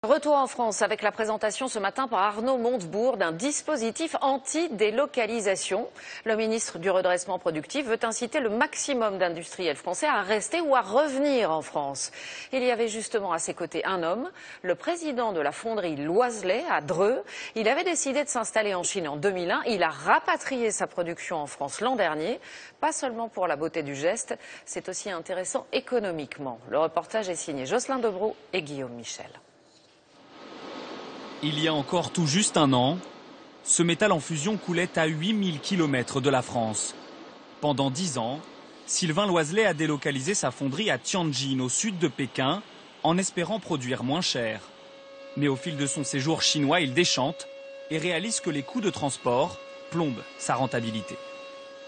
Retour en France avec la présentation ce matin par Arnaud Montebourg d'un dispositif anti-délocalisation. Le ministre du redressement productif veut inciter le maximum d'industriels français à rester ou à revenir en France. Il y avait justement à ses côtés un homme, le président de la fonderie Loiselet à Dreux. Il avait décidé de s'installer en Chine en 2001. Il a rapatrié sa production en France l'an dernier. Pas seulement pour la beauté du geste, c'est aussi intéressant économiquement. Le reportage est signé Jocelyn Debroux et Guillaume Michel. Il y a encore tout juste un an, ce métal en fusion coulait à 8000 km de la France. Pendant 10 ans, Sylvain Loiselet a délocalisé sa fonderie à Tianjin, au sud de Pékin, en espérant produire moins cher. Mais au fil de son séjour chinois, il déchante et réalise que les coûts de transport plombent sa rentabilité.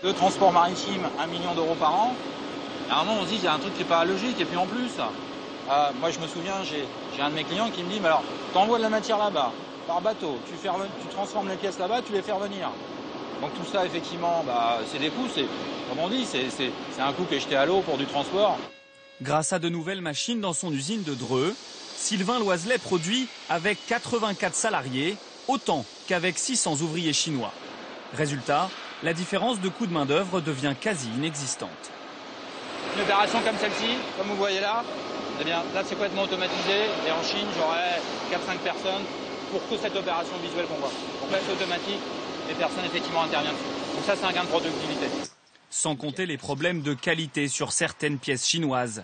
Le transport maritime, 1 million d'euros par an. À un moment, on se dit qu'il y a un truc qui n'est pas logique. Et puis en plus, moi je me souviens, j'ai un de mes clients qui me dit, mais alors, t'envoies de la matière là-bas, par bateau, tu transformes les pièces là-bas, tu les fais revenir. Donc tout ça, effectivement, c'est des coûts, comme on dit, c'est un coût qui est jeté à l'eau pour du transport. Grâce à de nouvelles machines dans son usine de Dreux, Sylvain Loiselet produit avec 84 salariés, autant qu'avec 600 ouvriers chinois. Résultat, la différence de coût de main-d'œuvre devient quasi inexistante. Une opération comme celle-ci, comme vous voyez là, eh bien, là c'est complètement automatisé et en Chine j'aurais 4-5 personnes pour toute cette opération visuelle qu'on voit. Donc là c'est automatique, les personnes effectivement interviennent dessus. Donc ça c'est un gain de productivité. Sans compter les problèmes de qualité sur certaines pièces chinoises.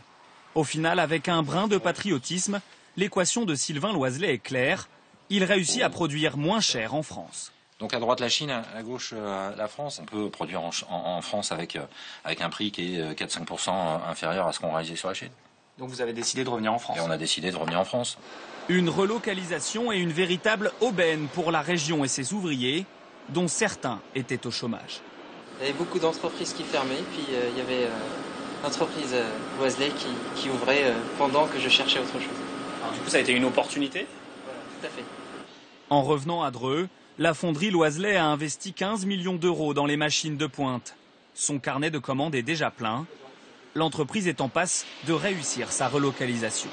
Au final, avec un brin de patriotisme, l'équation de Sylvain Loiselet est claire. Il réussit à produire moins cher en France. Donc à droite la Chine, à gauche la France. On peut produire en France avec un prix qui est 4-5% inférieur à ce qu'on réalisait sur la Chine. Donc vous avez décidé de revenir en France. Et on a décidé de revenir en France. Une relocalisation et une véritable aubaine pour la région et ses ouvriers, dont certains étaient au chômage. Il y avait beaucoup d'entreprises qui fermaient, puis il y avait l'entreprise Loiselet qui ouvrait pendant que je cherchais autre chose. Alors, du coup, ça a été une opportunité? Voilà, tout à fait. En revenant à Dreux, la fonderie Loiselet a investi 15 millions d'euros dans les machines de pointe. Son carnet de commandes est déjà plein. L'entreprise est en passe de réussir sa relocalisation.